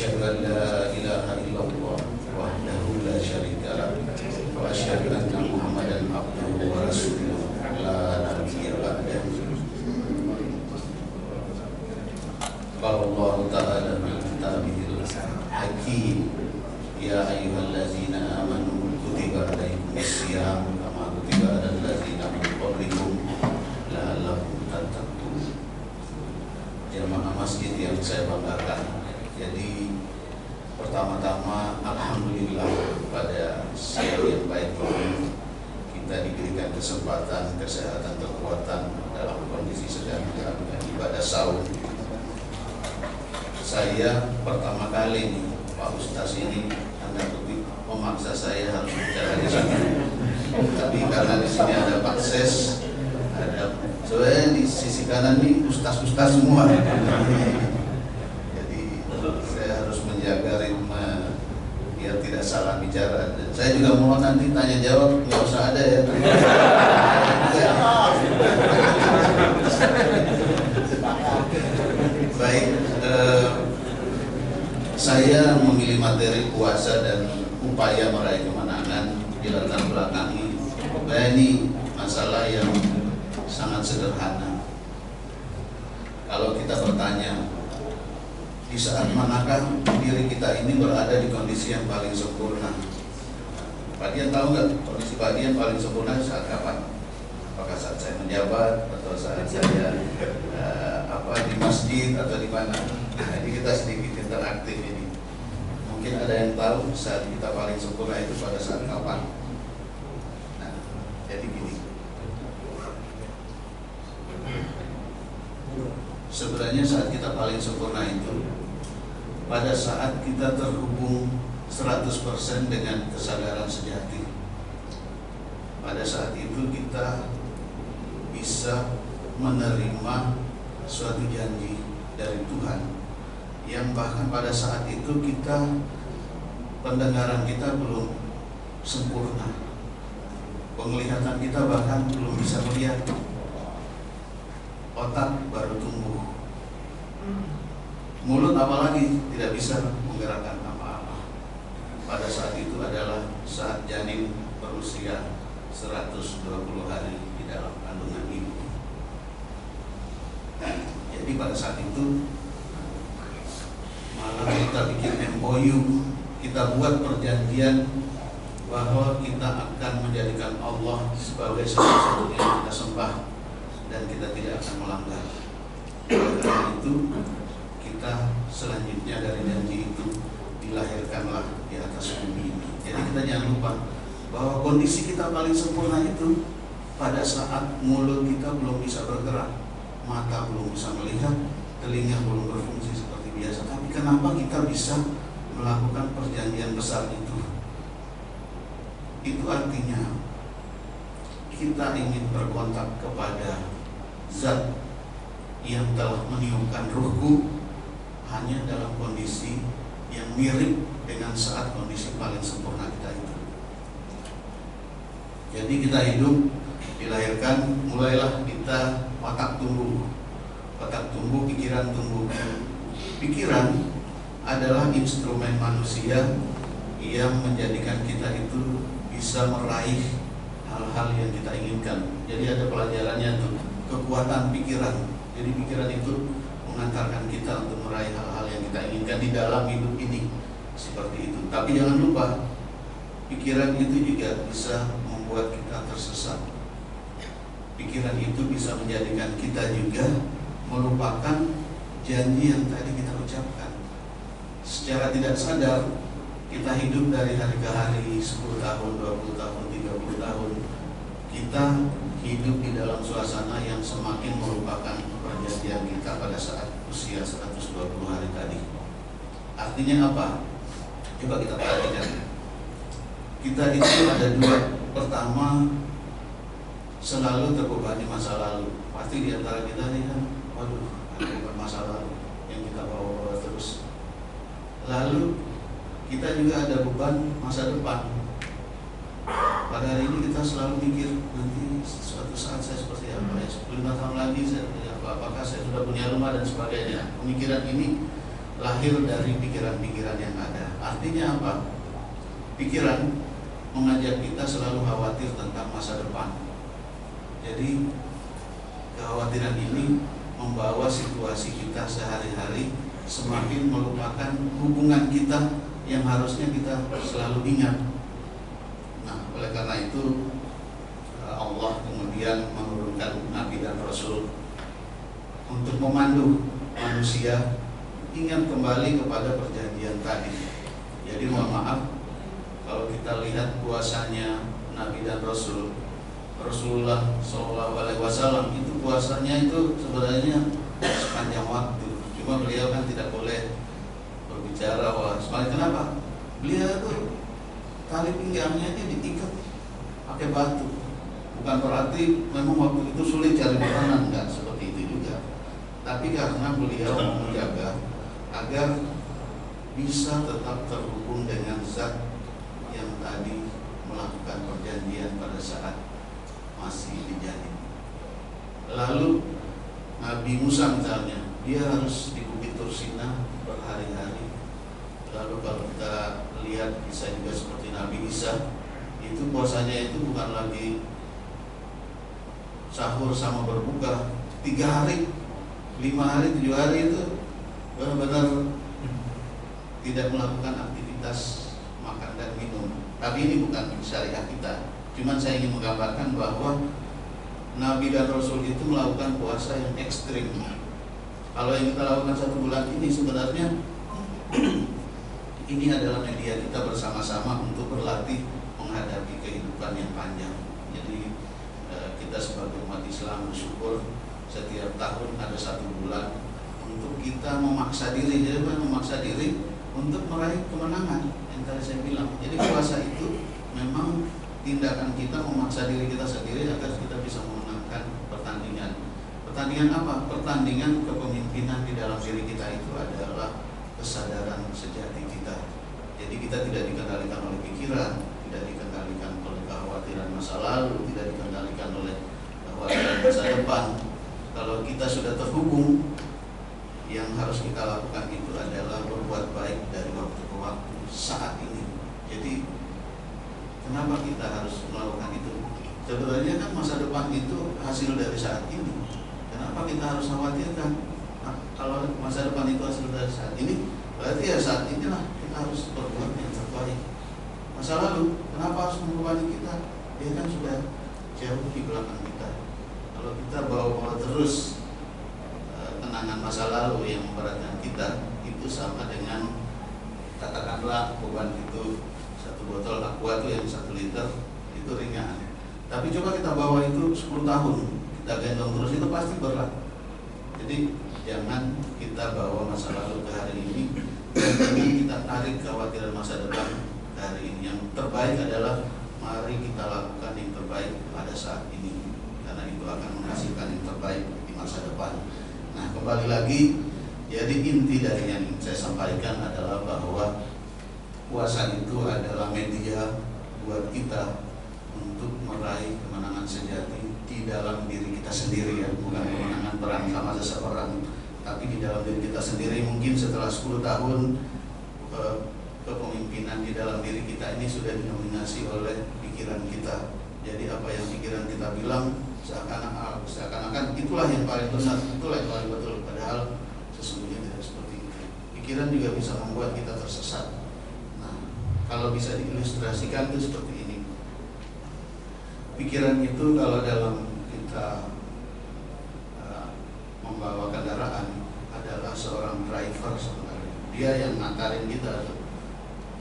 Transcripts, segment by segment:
أشهد أن لا إله إلا الله وحده لا شريك له وأشهد أن محمدا عبده ورسوله لا نبي بعده. قال الله تعالى في كتابه الحكيم يا أيها الذين آمنوا كتب عليكم الصيام كما كتب على الذين من قبلكم لعلكم تتقون. Jamaah masjid yang saya banggakan, jadi pertama-tama alhamdulillah pada siang yang baik ini kita diberikan kesempatan, kesehatan, kekuatan dalam kondisi sedang menjalankan ibadah saum. Saya pertama kali nih Pak Ustaz ini Anda kutip memaksa saya harus bicara di sini, tapi karena di sini ada Pak Ses, ada soalnya di sisi kanan nih ustaz-ustaz semua, jadi saya harus menjaga ritme biar tidak salah bicara. Dan saya juga mohon nanti tanya jawab nggak usah ada ya. Baik, saya memilih materi puasa dan upaya meraih kemenangan di latar belakangi ini masalah yang sangat sederhana. Kalau kita bertanya, di saat manakah diri kita ini berada di kondisi yang paling sempurna? Pak Dian tahu nggak kondisi Pak Dian paling sempurna saat kapan? Apakah saat saya menjabat atau saat saya di masjid atau di mana? Jadi kita sedikit interaktif ini. Mungkin ada yang tahu saat kita paling sempurna itu pada saat kapan? Nah, jadi gini. Sebenarnya saat kita paling sempurna itu pada saat kita terhubung 100% dengan kesadaran sejati. Pada saat itu kita bisa menerima suatu janji dari Tuhan yang bahkan pada saat itu kita pendengaran kita belum sempurna, penglihatan kita bahkan belum bisa melihat, otak baru tumbuh, mulut apalagi tidak bisa menggerakkan apa-apa. Pada saat itu adalah saat janin berusia 120 hari di dalam kandungan ibu. Jadi pada saat itu malah kita bikin MOU, kita buat perjanjian bahwa kita akan menjadikan Allah sebagai satu-satunya yang kita sembah dan kita tidak akan melanggar. Karena itu kita selanjutnya dari janji itu dilahirkanlah di atas bumi ini. Jadi kita jangan lupa bahwa kondisi kita paling sempurna itu pada saat mulut kita belum bisa bergerak, mata belum bisa melihat, telinga belum berfungsi seperti biasa. Tapi kenapa kita bisa melakukan perjanjian besar itu? Itu artinya kita ingin berkontak kepada Zat yang telah meniupkan ruhku hanya dalam kondisi yang mirip dengan saat kondisi paling sempurna kita itu. Jadi kita hidup, dilahirkan, mulailah kita otak tumbuh, pikiran tumbuh. Pikiran adalah instrumen manusia yang menjadikan kita itu bisa meraih hal-hal yang kita inginkan. Jadi ada pelajarannya tuh, kekuatan pikiran. Jadi pikiran itu mengantarkan kita untuk meraih hal-hal yang kita inginkan di dalam hidup ini. Seperti itu. Tapi jangan lupa, pikiran itu juga bisa membuat kita tersesat. Pikiran itu bisa menjadikan kita juga melupakan janji yang tadi kita ucapkan. Secara tidak sadar kita hidup dari hari ke hari, 10 tahun, 20 tahun, 30 tahun. Kita hidup di dalam suasana yang semakin merupakan perjanjian kita pada saat usia 120 hari tadi. Artinya apa? Coba kita perhatikan. Kita itu ada dua. Pertama, selalu terbebani masa lalu. Pasti di antara kita ini kan, waduh, ada beban masa lalu yang kita bawa terus. Lalu kita juga ada beban masa depan. Pada hari ini kita selalu mikir, nanti suatu saat saya seperti apa ya, 5 tahun lagi saya seperti apa, apakah saya sudah punya rumah dan sebagainya. Pemikiran ini lahir dari pikiran-pikiran yang ada. Artinya apa? Pikiran mengajak kita selalu khawatir tentang masa depan. Jadi kekhawatiran ini membawa situasi kita sehari-hari semakin melupakan hubungan kita yang harusnya kita selalu ingat. Nah, oleh karena itu Allah kemudian menurunkan Nabi dan Rasul untuk memandu manusia ingat kembali kepada perjanjian tadi. Jadi mohon maaf kalau kita lihat puasanya Nabi dan Rasul, Rasulullah SAW itu puasanya itu sebenarnya sepanjang waktu. Cuma beliau kan tidak boleh berbicara wah sepanjang. Kenapa? Beliau itu tali pinggangnya itu diikat pakai batu. Bukan berarti memang waktu itu sulit cari makanan, enggak seperti itu juga. Tapi karena beliau menjaga agar bisa tetap terhubung dengan zat yang tadi melakukan perjanjian pada saat masih dijalin. Lalu Nabi Musa misalnya, dia harus di Bukit Tursina berhari-hari. Lalu kalau kita lihat bisa juga seperti Nabi Isa, itu puasanya itu bukan lagi sahur sama berbuka 3 hari, 5 hari, 7 hari itu benar-benar tidak melakukan aktivitas makan dan minum. Tapi ini bukan syariat kita. Cuman saya ingin menggambarkan bahwa Nabi dan Rasul itu melakukan puasa yang ekstrim. Kalau yang kita lakukan 1 bulan ini sebenarnya ini adalah media kita bersama-sama untuk berlatih menghadapi kehidupan yang panjang. Jadi kita sebagai umat Islam bersyukur setiap tahun ada 1 bulan untuk kita memaksa diri. Jadi memaksa diri untuk meraih kemenangan yang tadi saya bilang. Jadi puasa itu memang tindakan kita memaksa diri kita sendiri agar kita bisa memenangkan pertandingan. Pertandingan apa? Pertandingan kepemimpinan di dalam diri kita itu adalah kesadaran sejati kita. Jadi kita tidak dikendalikan oleh pikiran, tidak dikendalikan oleh kekhawatiran masa lalu, tidak dikendalikan oleh kekhawatiran masa depan. Kalau kita sudah terhubung, yang harus kita lakukan itu adalah berbuat baik dari waktu ke waktu saat ini. Jadi kenapa kita harus melakukan itu? Sebenarnya kan masa depan itu hasil dari saat ini. Kenapa kita harus khawatirkan? Nah, kalau masa depan itu hasil dari saat ini, berarti ya saat inilah kita harus berbuat yang terbaik. Masa lalu, kenapa harus membebani kita? Dia kan sudah jauh di belakang kita. Kalau kita bawa terus kenangan masa lalu yang memberatkan kita, itu sama dengan katakanlah beban itu 1 botol aqua itu yang 1 liter itu ringan. Tapi coba kita bawa itu 10 tahun, kita gendong terus, itu pasti berat. Jadi jangan kita bawa masa lalu ke hari ini, dan kita tarik kekhawatiran masa depan ke hari ini. Yang terbaik adalah mari kita lakukan yang terbaik pada saat ini, karena itu akan menghasilkan yang terbaik di masa depan. Nah, kembali lagi, jadi inti dari yang saya sampaikan adalah bahwa puasa itu adalah media buat kita untuk meraih kemenangan sejati di dalam diri kita sendiri, ya, bukan kemenangan perang sama seseorang, tapi di dalam diri kita sendiri. Mungkin setelah 10 tahun kepemimpinan di dalam diri kita ini sudah didominasi oleh pikiran kita. Jadi apa yang pikiran kita bilang seakan-akan itulah yang paling benar, itulah yang paling betul, padahal sesungguhnya tidak seperti itu. Pikiran juga bisa membuat kita tersesat. Nah, kalau bisa diilustrasikan itu seperti ini. Pikiran itu kalau dalam kita membawa kendaraan adalah seorang driver sebenarnya. Dia yang ngantarin kita,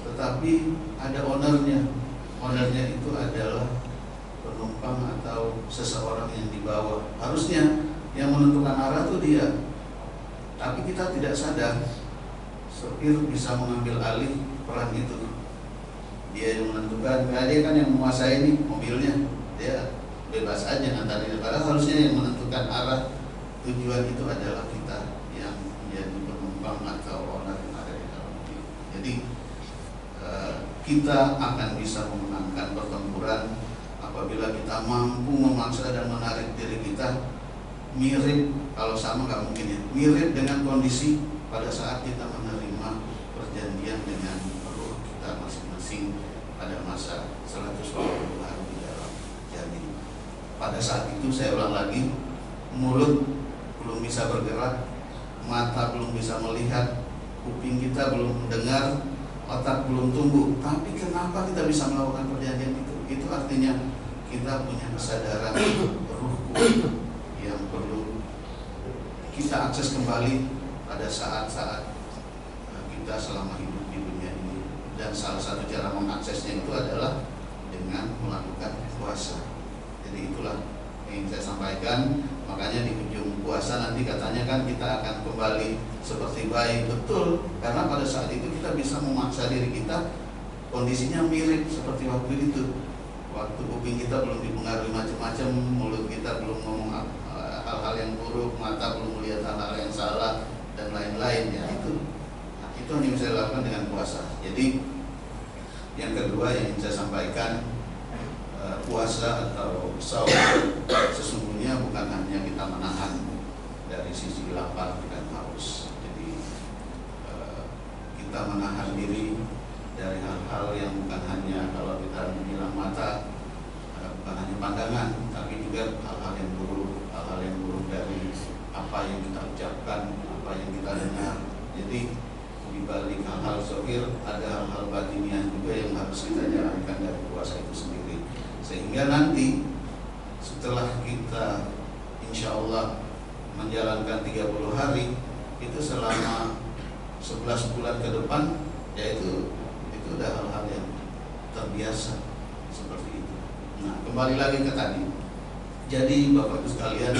tetapi ada ownernya. Ownernya itu adalah penumpang atau seseorang yang dibawa. Harusnya yang menentukan arah itu dia, tapi kita tidak sadar. Sopir bisa mengambil alih peran itu. Dia yang menentukan, karena dia kan yang menguasai ini mobilnya, dia bebas aja ngantarin. Padahal harusnya yang menentukan arah tujuan itu adalah kita yang menjadi penumpang atau owner yang ada di dalam mobil. Jadi kita akan bisa memenangkan pertempuran apabila kita mampu memaksa dan menarik diri kita mirip, kalau sama nggak mungkin ya, mirip dengan kondisi pada saat kita menerima perjanjian dengan ruh kita masing-masing pada masa 120 hari di dalam janin. Pada saat itu saya ulang lagi, mulut belum bisa bergerak, mata belum bisa melihat, kuping kita belum mendengar, otak belum tumbuh. Tapi kenapa kita bisa melakukan perjanjian itu? Itu artinya kita punya kesadaran ruhku yang perlu kita akses kembali pada saat-saat kita selama hidup di dunia ini. Dan salah satu cara mengaksesnya itu adalah dengan melakukan puasa. Jadi itulah yang saya sampaikan. Makanya di ujung puasa nanti katanya kan kita akan kembali seperti bayi. Betul, karena pada saat itu kita bisa memaksa diri kita kondisinya mirip seperti waktu itu. Waktu kuping kita belum dipengaruhi macam-macam, mulut kita belum ngomong hal-hal yang buruk, mata belum melihat hal-hal yang salah dan lain-lain ya. Itu yang saya lakukan dengan puasa. Jadi yang kedua yang ingin saya sampaikan, puasa atau saum sesungguhnya bukan hanya kita menahan dari sisi lapar dan haus. Jadi kita menahan diri dari hal-hal yang bukan hanya, kalau kita bilang mata, bukan hanya pandangan, tapi juga hal-hal yang buruk dari apa yang kita ucapkan, apa yang kita dengar. Jadi di balik hal-hal zahir ada hal-hal batiniah juga yang harus kita jalankan dari puasa itu sendiri. Sehingga nanti setelah kita insya Allah menjalankan 30 hari itu selama 11 bulan ke depan, yaitu udah hal-hal yang terbiasa seperti itu. Nah, kembali lagi ke tadi. Jadi Bapak Ibu sekalian,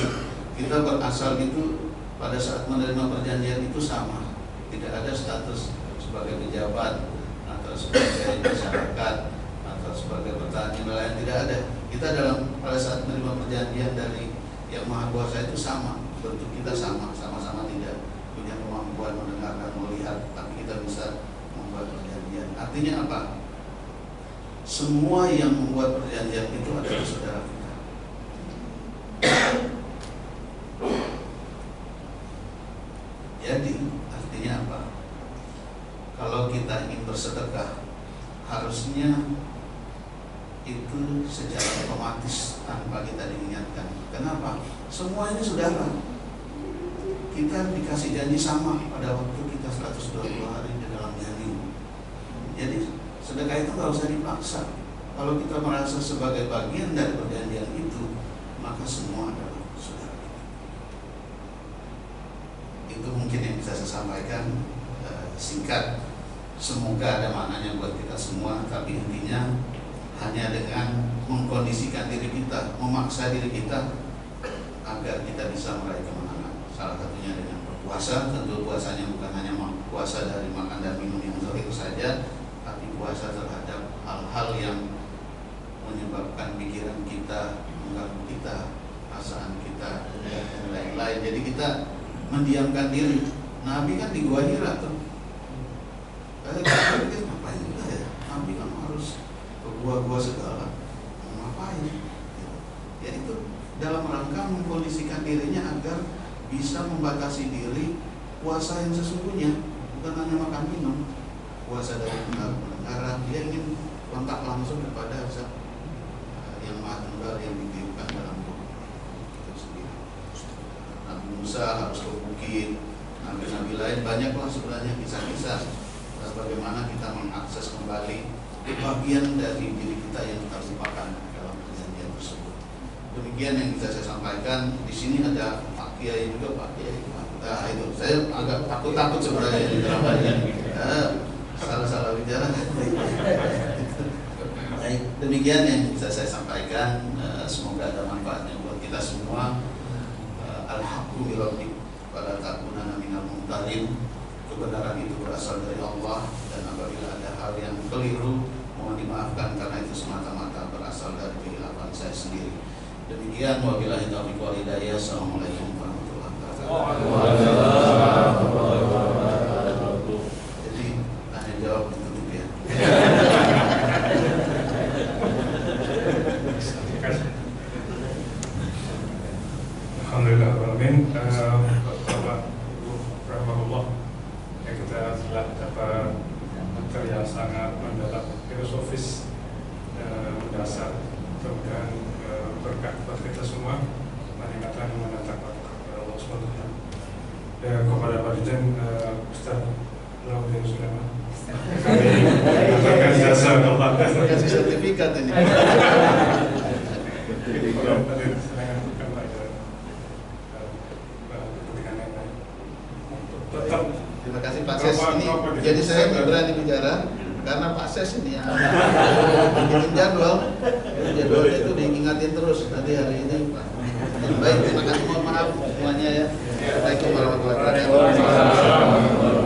kita berasal itu pada saat menerima perjanjian itu sama. Tidak ada status sebagai pejabat atau sebagai masyarakat atau sebagai petani nelayan, tidak ada. Kita pada saat menerima perjanjian dari Yang Maha Kuasa itu sama. Bentuk kita sama-sama tidak punya kemampuan mendengarkan, melihat, tapi kita bisa membuat perjanjian. Artinya apa? Semua yang membuat perjanjian itu adalah saudara kita. Jadi artinya apa? Kalau kita ingin bersedekah, harusnya itu secara otomatis tanpa kita diingatkan. Kenapa? Semua ini saudara. Kita dikasih janji sama pada waktu kita 120 hari di dalam janin. Jadi sedekah itu nggak usah dipaksa. Kalau kita merasa sebagai bagian dari perjanjian itu, maka semua adalah saudara kita. Itu mungkin yang bisa saya sampaikan singkat. Semoga ada maknanya buat kita semua. Tapi intinya hanya dengan mengkondisikan diri kita, memaksa diri kita agar kita bisa meraih kemenangan. Salah satunya dengan berpuasa. Tentu puasanya bukan hanya puasa dari makan dan minum yang zahir saja, tapi puasa terhadap hal-hal yang menyebabkan pikiran kita, mengganggu kita, perasaan kita, dan lain-lain. Jadi kita mendiamkan diri. Nabi kan di Gua Hira tuh. Kita pikir ngapain juga ya? Nabi kan harus ke gua-gua segala. Ngapain? Ya itu dalam rangka mengkondisikan dirinya agar bisa membatasi diri puasa yang sesungguhnya, bukan hanya makan minum. Puasa dari pendengaran, dia ingin kontak langsung kepada zat yang Maha Tunggal yang ditiupkan dalam tubuh itu sendiri. Nabi Musa harus ke bukit, nabi-nabi lain banyaklah sebenarnya kisah-kisah bagaimana kita mengakses kembali bagian dari diri kita yang kita lupakan dalam perjanjian tersebut. Demikian yang bisa saya sampaikan. Di sini ada Pak Kiai juga, Pak Kiai. Nah itu saya agak takut sebenarnya di dalam ini. Salah bicara. Baik, demikian yang bisa saya sampaikan. Semoga ada manfaatnya buat kita semua. Al-haqqu min rabbik wala takunanna minal mumtarin. Kebenaran itu berasal dari Allah, dan apabila ada hal yang keliru mohon dimaafkan karena itu semata-mata berasal dari kehilapan saya sendiri. Demikian, wabillahi taufiq wal hidayah. Assalamualaikum warahmatullahi wabarakatuh. Jadi tanya jawab ditutup ya. Alhamdulillah, Bapak Ibu rahimahullah. adalah dapat materi yang sangat mendalam, filosofis, mendasar. Mudah-mudahan berkat buat kita semua, meningkatkan iman dan takwa kepada Allah SWT. Kepada Pak Dirjen, Ustaz Laude Sulaiman, kami aturkan jasa Allah. Kasih sertifikat ini. Terima kasih Pak Ses ini. Jadi saya nggak berani bicara karena Pak Ses ini yang bikin jadwal. Jadwalnya itu diingatin terus. Nanti hari ini Pak. Baik, terima kasih. Mohon maaf semuanya ya. Assalamualaikum warahmatullahi wabarakatuh.